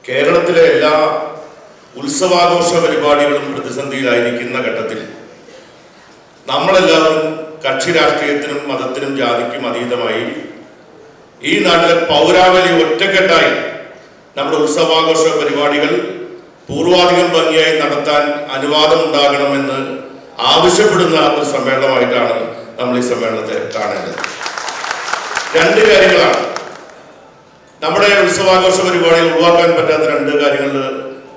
കേരളത്തിലെ എല്ലാ ഉത്സവാഘോഷ പരിപാടികളും പ്രതിസന്ധിയിലായിരിക്കുന്ന ഘട്ടത്തിൽ നമ്മളെല്ലാവരും കക്ഷി രാഷ്ട്രീയത്തിനും മതത്തിനും ജാതിക്കും അതീതമായി ഈ നാട്ടിലെ പൗരാവലി ഒറ്റക്കെട്ടായി നമ്മുടെ ഉത്സവാഘോഷ പരിപാടികൾ പൂർവാധികം ഭംഗിയായി നടത്താൻ അനുവാദമുണ്ടാകണമെന്ന് ആവശ്യപ്പെടുന്ന ഒരു സമ്മേളനമായിട്ടാണ് നമ്മൾ ഈ സമ്മേളനത്തെ കാണേണ്ടത്. രണ്ട് കാര്യങ്ങളാണ് നമ്മുടെ ഉത്സവാഘോഷ പരിപാടികൾ ഒഴിവാക്കാൻ പറ്റാത്ത രണ്ട് കാര്യങ്ങൾ.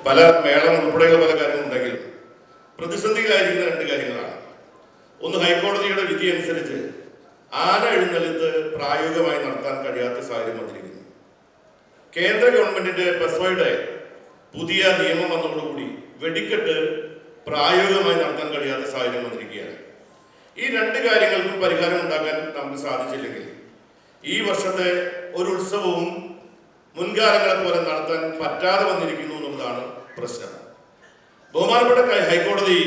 പല മേളം ഉൾപ്പെടെയുള്ള പല കാര്യങ്ങളുണ്ടെങ്കിലും പ്രതിസന്ധിയിലായിരിക്കുന്ന രണ്ട് കാര്യങ്ങളാണ്. ഒന്ന്, ഹൈക്കോടതിയുടെ വിധി അനുസരിച്ച് ആന എഴുന്നള്ളിത്ത് പ്രായോഗികമായി നടത്താൻ കഴിയാത്ത സാഹചര്യം വന്നിരിക്കുന്നു. കേന്ദ്ര ഗവൺമെന്റിന്റെ പെസോയുടെ പുതിയ നിയമം വന്നതോടുകൂടി വെടിക്കെട്ട് പ്രായോഗികമായി നടത്താൻ കഴിയാത്ത സാഹചര്യം വന്നിരിക്കുകയാണ്. ഈ രണ്ട് കാര്യങ്ങൾക്കും പരിഹാരം ഉണ്ടാക്കാൻ നമുക്ക് സാധിച്ചില്ലെങ്കിൽ ഈ വർഷത്തെ ഒരു ഉത്സവവും മുൻകാലങ്ങളെ പോലെ നടത്താൻ പറ്റാതെ വന്നിരിക്കുന്നു എന്നുള്ളതാണ് പ്രശ്നം. ബഹുമാനപ്പെട്ട ഹൈക്കോടതി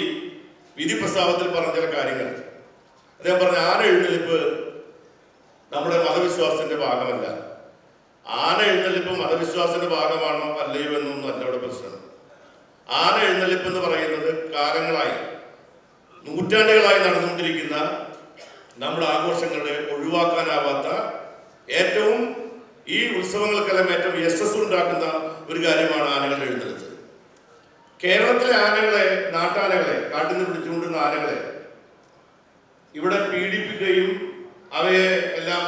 വിധി പ്രസ്താവത്തിൽ പറഞ്ഞ ചില കാര്യങ്ങൾ അദ്ദേഹം പറഞ്ഞ ആന എഴുന്നള്ളിപ്പ് നമ്മുടെ മതവിശ്വാസത്തിന്റെ ഭാഗമല്ല. ആന എഴുന്നള്ളിപ്പ് മതവിശ്വാസത്തിന്റെ ഭാഗമാണോ അല്ലയോ എന്നൊന്നും അല്ല ഇവിടെ പ്രശ്നം. ആന എഴുന്നള്ളിപ്പ് എന്ന് പറയുന്നത് കാലങ്ങളായി നൂറ്റാണ്ടുകളായി നടന്നുകൊണ്ടിരിക്കുന്ന നമ്മുടെ ആഘോഷങ്ങളുടെ ഒഴിവാക്കാനാവാത്ത ഏറ്റവും ഈ ഉത്സവങ്ങൾക്കെല്ലാം ഏറ്റവും യശസ് ഉണ്ടാക്കുന്ന ഒരു കാര്യമാണ് ആനകളുടെ എഴുന്നള്ളത്ത്. കേരളത്തിലെ ആനകളെ, നാട്ടാനകളെ, കാട്ടിൽ നിന്ന് പിടിച്ചുകൊണ്ടിരുന്ന ആനകളെ ഇവിടെ പീഡിപ്പിക്കുകയും അവയെ എല്ലാം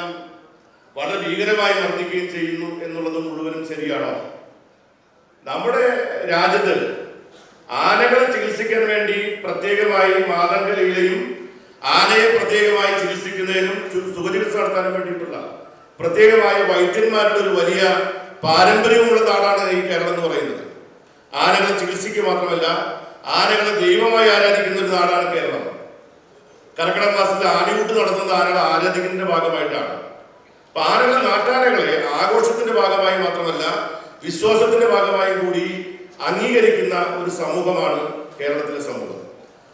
വളരെ ഭീകരമായി മർദ്ദിക്കുകയും ചെയ്യുന്നു എന്നുള്ളത് മുഴുവനും ശരിയാണോ? നമ്മുടെ രാജ്യത്ത് ആനകളെ ചികിത്സിക്കാൻ വേണ്ടി പ്രത്യേകമായി മാതങ്കലയിലെയും ആനയെ പ്രത്യേകമായി ചികിത്സിക്കുന്നതിനും സുഖചികിത്സ നടത്താനും വേണ്ടിയിട്ടുള്ള പ്രത്യേകമായ വൈദ്യന്മാരുടെ ഒരു വലിയ പാരമ്പര്യമുള്ള നാടാണ് ഈ കേരളം എന്ന് പറയുന്നത്. ആനകളെ ചികിത്സിക്കുക മാത്രമല്ല, ആനകളെ ദൈവമായി ആരാധിക്കുന്ന ഒരു നാടാണ് കേരളം. കർക്കിടക മാസത്തിൽ ആനയൂട്ട് നടത്തുന്ന ആനകളെ ആരാധിക്കുന്നതിന്റെ ഭാഗമായിട്ടാണ്. അപ്പൊ ആനകൾ, നാട്ടാനകളെ ആഘോഷത്തിന്റെ ഭാഗമായി മാത്രമല്ല വിശ്വാസത്തിന്റെ ഭാഗമായി കൂടി അംഗീകരിക്കുന്ന ഒരു സമൂഹമാണ് കേരളത്തിലെ സമൂഹം.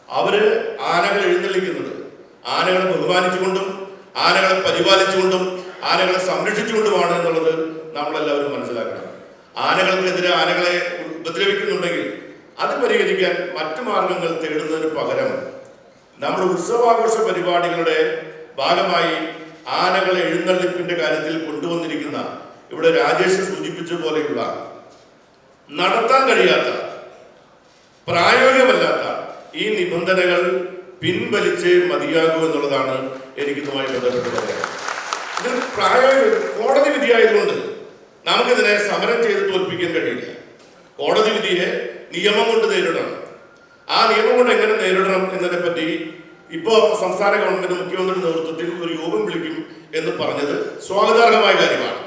അവര് ആനകളെ എഴുന്നള്ളിക്കുന്നത് ആനകളെ ബഹുമാനിച്ചുകൊണ്ടും ആനകളെ പരിപാലിച്ചുകൊണ്ടും ആനകളെ സംരക്ഷിച്ചുകൊണ്ടുമാണ് എന്നുള്ളത് നമ്മളെല്ലാവരും മനസ്സിലാക്കണം. ആനകൾക്കെതിരെ ആനകളെ ഉപദ്രവിക്കുന്നുണ്ടെങ്കിൽ അത് പരിഹരിക്കാൻ മറ്റു മാർഗങ്ങൾ തേടുന്നതിന് പകരം നമ്മുടെ ഉത്സവാഘോഷ പരിപാടികളുടെ ഭാഗമായി ആനകളെ എഴുന്നള്ളിപ്പിന്റെ കാര്യത്തിൽ കൊണ്ടുവന്നിരിക്കുന്ന, ഇവിടെ രാജേഷ് സൂചിപ്പിച്ച പോലെയുള്ള നടത്താൻ കഴിയാത്ത, പ്രായോഗികമല്ലാത്ത ഈ നിബന്ധനകൾ പിൻവലിച്ച് മതിയാകൂ എന്നുള്ളതാണ് എനിക്കിതുമായി ബന്ധപ്പെട്ട് പറയാം. ഇത് കോടതി വിധിയായതുകൊണ്ട് നമുക്കിതിനെ സമരം ചെയ്ത് തോൽപ്പിക്കാൻ കഴിയില്ല. കോടതി വിധിയെ നിയമം കൊണ്ട് നേരിടണം. ആ നിയമം കൊണ്ട് എങ്ങനെ നേരിടണം എന്നതിനെ പറ്റി ഇപ്പോ സംസ്ഥാന ഗവൺമെന്റ് മുഖ്യമന്ത്രിയുടെ നേതൃത്വത്തിൽ ഒരു യോഗം വിളിക്കും എന്ന് പറഞ്ഞത് സ്വാഗതാർഹമായ കാര്യമാണ്.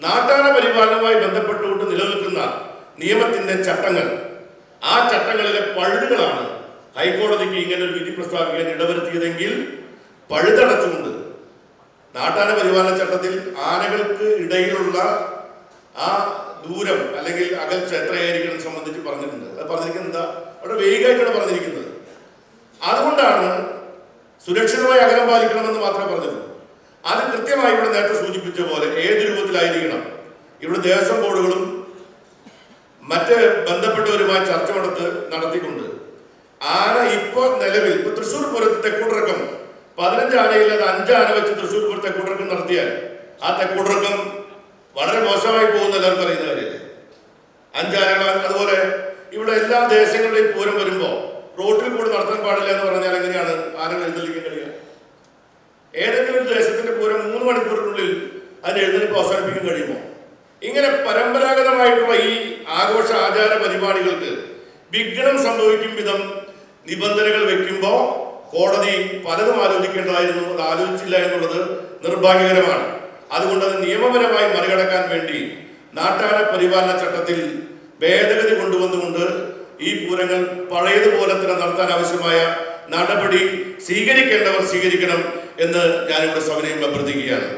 നാട്ടാന പരിപാലനവുമായി ബന്ധപ്പെട്ടുകൊണ്ട് നിലനിൽക്കുന്ന നിയമത്തിന്റെ ചട്ടങ്ങൾ, ആ ചട്ടങ്ങളിലെ പഴുതുകളാണ് ഹൈക്കോടതിക്ക് ഇങ്ങനെ ഒരു വിധി പ്രസ്താവിക്കാൻ ഇടവരുത്തിയതെങ്കിൽ പഴുതടച്ചുകൊണ്ട് നാട്ടാന പരിപാലന ചട്ടത്തിൽ ആനകൾക്ക് ഇടയിലുള്ള ആ ദൂരം അല്ലെങ്കിൽ അകൽച്ച എത്രയായിരിക്കണം സംബന്ധിച്ച് പറഞ്ഞിട്ടുണ്ട്. അത് പറഞ്ഞിരിക്കുന്നത് എന്താ, അവിടെ വേഗമായിട്ടാണ് പറഞ്ഞിരിക്കുന്നത്. അതുകൊണ്ടാണ് സുരക്ഷിതമായി അകലം പാലിക്കണമെന്ന് മാത്രമേ പറഞ്ഞുള്ളൂ. അത് കൃത്യമായി ഇവിടെ നേരത്തെ സൂചിപ്പിച്ച പോലെ ഏത് രൂപത്തിലായിരിക്കണം, ഇവിടെ ദേവസ്വം ബോർഡുകളും മറ്റ് ബന്ധപ്പെട്ടവരുമായി ചർച്ച നടത്തിക്കൊണ്ട് ആന ഇപ്പൊ നിലവിൽ ഇപ്പൊ തൃശ്ശൂർ പൂരത്ത് തെക്കൂട്ടിറക്കം 15 ആനയില്ലാതെ 5 ആന വെച്ച് തൃശ്ശൂർ പൂരം തെക്കൂട്ടിറക്കം നടത്തിയാൽ ആ തെക്കൂട്ടിറക്കം വളരെ മോശമായി പോകുന്ന എല്ലാവർക്കും അറിയുന്ന കാര്യമല്ലേ. 5 ആനകൾ. അതുപോലെ ഇവിടെ എല്ലാ ദേശങ്ങളുടെയും പൂരം വരുമ്പോ റോട്ടിൽ കൂടി നടത്താൻ പാടില്ല എന്ന് പറഞ്ഞാൽ എങ്ങനെയാണ് ആനകൾ എഴുന്നള്ളിക്കാൻ കഴിയുക? ഏതെങ്കിലും ഒരു ദേശത്തിന്റെ പൂരം 3 മണിക്കൂറിനുള്ളിൽ അതിന്റെ എഴുന്നള്ളിപ്പ് അവസാനിപ്പിക്കാൻ കഴിയുമോ? ഇങ്ങനെ പരമ്പരാഗതമായിട്ടുള്ള ഈ ആഘോഷ ആചാര പരിപാടികൾക്ക് വിഘ്നം സംഭവിക്കും വിധം നിബന്ധനകൾ വെക്കുമ്പോൾ കോടതി പലതും ആലോചിക്കേണ്ടതായിരുന്നു. അത് ആലോചിച്ചില്ല എന്നുള്ളത് നിർഭാഗ്യകരമാണ്. അതുകൊണ്ട് അത് നിയമപരമായി മറികടക്കാൻ വേണ്ടി നാട്ടാന പരിപാലന ചട്ടത്തിൽ ഭേദഗതി കൊണ്ടുവന്നുകൊണ്ട് ഈ പൂരങ്ങൾ പഴയതുപോലെ തന്നെ നടത്താൻ ആവശ്യമായ നടപടി സ്വീകരിക്കേണ്ടവർ സ്വീകരിക്കണം എന്ന് ഞാനിവിടെ സവിനയം അഭ്യർത്ഥിക്കുകയാണ്.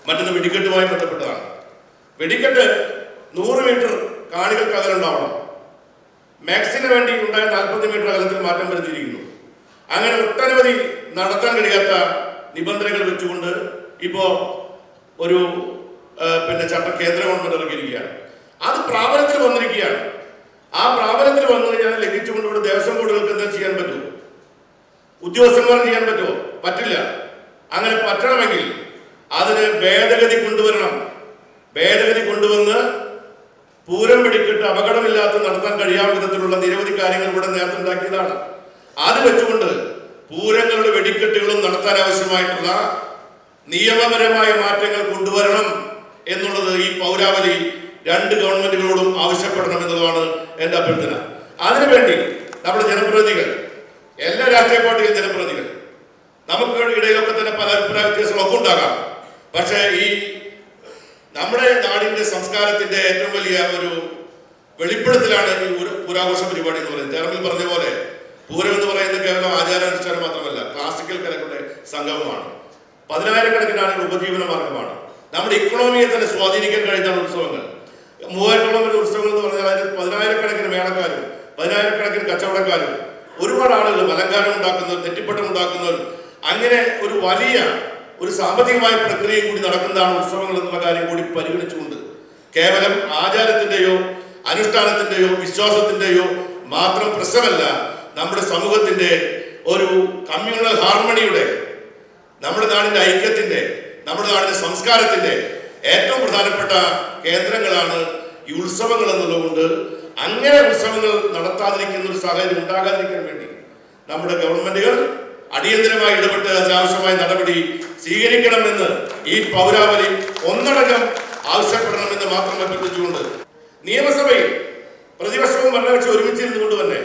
മറ്റൊന്ന് വെടിക്കെട്ടുമായി ബന്ധപ്പെട്ടതാണ്. വെടിക്കെട്ട് 100 മീറ്റർ കാണികൾക്ക് അകലുണ്ടാവണം. മാക്സിന് വേണ്ടി ഉണ്ടായ 40 മീറ്റർ അകലത്തിൽ മാറ്റം വരുത്തിയിരിക്കുന്നു. അങ്ങനെ ഒട്ടനവധി നടത്താൻ കഴിയാത്ത നിബന്ധനകൾ വെച്ചുകൊണ്ട് ഇപ്പോ ഒരു ചട്ടം കേന്ദ്ര ഗവൺമെന്റ് ഇറക്കിയിരിക്കുകയാണ്. അത് പ്രാബല്യത്തിൽ വന്നിരിക്കുകയാണ്. ആ പ്രാബല്യത്തിൽ വന്നു കഴിഞ്ഞാൽ ലംഘിച്ചുകൊണ്ട് ഇവിടെ ദേവസ്വം ബോർഡുകൾക്ക് എന്താ ചെയ്യാൻ പറ്റുമോ? ഉദ്യോഗസ്ഥന്മാർ ചെയ്യാൻ പറ്റുമോ? പറ്റില്ല. അങ്ങനെ പറ്റണമെങ്കിൽ അതിന് ഭേദഗതി കൊണ്ടുവരണം. ഭേദഗതി കൊണ്ടുവന്ന് പൂരം വെടിക്കെട്ട് അപകടമില്ലാത്ത നടത്താൻ കഴിയാത്ത വിധത്തിലുള്ള നിരവധി കാര്യങ്ങൾ ഇവിടെ നേരത്തെ ഉണ്ടാക്കിയതാണ്. അത് വെച്ചുകൊണ്ട് പൂരങ്ങളുടെ വെടിക്കെട്ടുകളും നടത്താൻ ആവശ്യമായിട്ടുള്ള നിയമപരമായ മാറ്റങ്ങൾ കൊണ്ടുവരണം എന്നുള്ളത് ഈ പൗരാവലി രണ്ട് ഗവൺമെന്റുകളോടും ആവശ്യപ്പെടണം എന്നുള്ളതാണ് എന്റെ അഭ്യർത്ഥന. അതിനുവേണ്ടി നമ്മുടെ ജനപ്രതിനിധികൾ, എല്ലാ രാഷ്ട്രീയ പാർട്ടികളും ജനപ്രതിനിധികൾ, നമുക്ക് ഇടയിലൊക്കെ തന്നെ പല അഭിപ്രായ വ്യത്യാസങ്ങളൊക്കെ ഉണ്ടാകാം. പക്ഷേ ഈ നമ്മുടെ നാടിന്റെ സംസ്കാരത്തിന്റെ ഏറ്റവും വലിയ ഒരു വെളിപ്പെടുത്തലാണ് ഈ പുരാഘോഷ പരിപാടി എന്ന് പറയുന്നത്. തെരഞ്ഞെടുപ്പിൽ പറഞ്ഞ പോലെ പൂരം എന്ന് പറയുന്നത് കേവലം ആചാരാനുഷ്ഠാനം മാത്രമല്ല, ക്ലാസിക്കൽ കലകളുടെ സംഗമമാണ്. 10,000-കണക്കിന് ആളുകൾ ഉപജീവന മാർഗമാണ്. നമ്മുടെ ഇക്കണോമിയെ തന്നെ സ്വാധീനിക്കാൻ കഴിയുന്ന ഉത്സവങ്ങൾ. 3000-ഓളം വരുന്ന ഉത്സവങ്ങൾ എന്ന് പറഞ്ഞാൽ അതിന് 10,000-കണക്കിന് മേളക്കാരും 10,000-കണക്കിന് കച്ചവടക്കാരും ഒരുപാട് ആളുകളും അലങ്കാരം ഉണ്ടാക്കുന്നവരും നെറ്റിപ്പട്ടം ഉണ്ടാക്കുന്നവരും അങ്ങനെ ഒരു വലിയ ഒരു സാമ്പത്തികമായ പ്രക്രിയയും കൂടി നടക്കുന്നതാണ് ഉത്സവങ്ങൾ എന്നുള്ള കാര്യം കൂടി പരിഗണിച്ചുകൊണ്ട് കേവലം ആചാരത്തിന്റെയോ അനുഷ്ഠാനത്തിന്റെയോ വിശ്വാസത്തിന്റെയോ മാത്രം പ്രശ്നമല്ല, നമ്മുടെ സമൂഹത്തിന്റെ ഒരു കമ്മ്യൂണൽ ഹാർമണിയുടെ, നമ്മുടെ നാടിന്റെ ഐക്യത്തിന്റെ, നമ്മുടെ നാടിന്റെ സംസ്കാരത്തിന്റെ ഏറ്റവും പ്രധാനപ്പെട്ട കേന്ദ്രങ്ങളാണ് ഈ ഉത്സവങ്ങൾ എന്നുള്ളതുകൊണ്ട് അങ്ങനെ ഉത്സവങ്ങൾ നടത്താതിരിക്കുന്ന ഒരു സാഹചര്യം ഉണ്ടാകാതിരിക്കാൻ വേണ്ടി നമ്മുടെ ഗവൺമെന്റുകൾ അടിയന്തരമായി ഇടപെട്ട് അതിനാവശ്യമായ നടപടി സ്വീകരിക്കണമെന്ന് ഈ പൗരാവലി ഒന്നടങ്കം ആവശ്യപ്പെടണമെന്ന് മാത്രം അഭ്യർത്ഥിച്ചുകൊണ്ട് നിയമസഭയിൽ പ്രതിപക്ഷവും ഭരണകക്ഷി ഒരുമിച്ചിരുന്നുകൊണ്ട് തന്നെ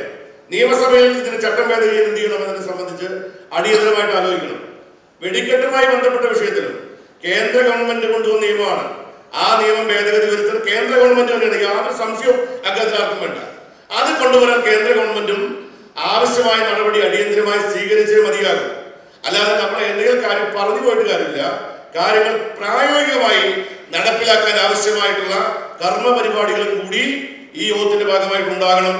നിയമസഭയിൽ ഇതിന് ചട്ടം ഭേദഗതി എന്ത് ചെയ്യണമെന്നതിനെ സംബന്ധിച്ച് അടിയന്തരമായിട്ട് ആലോചിക്കണം. വെടിക്കെട്ടുമായി ബന്ധപ്പെട്ട വിഷയത്തിലും കേന്ദ്ര ഗവൺമെന്റ് കൊണ്ടുവന്ന നിയമമാണ്. ആ നിയമം ഭേദഗതി വരുത്തുന്നത് കേന്ദ്ര ഗവൺമെന്റ് തന്നെയാണ്. യാതൊരു സംശയവും അക്കാര്യത്തിലാർക്കും വേണ്ട. അത് കൊണ്ടുവരാൻ കേന്ദ്ര ഗവൺമെന്റും ആവശ്യമായ നടപടി അടിയന്തരമായി സ്വീകരിച്ചേ മതിയാകും. അല്ലാതെ നമ്മളെ എന്തെങ്കിലും കാര്യം പറഞ്ഞു പോയിട്ട് കാര്യമില്ല. കാര്യങ്ങൾ പ്രായോഗികമായി നടപ്പിലാക്കാൻ ആവശ്യമായിട്ടുള്ള കർമ്മ പരിപാടികളും കൂടി ഈ യോഗത്തിന്റെ ഭാഗമായിട്ട് ഉണ്ടാകണം.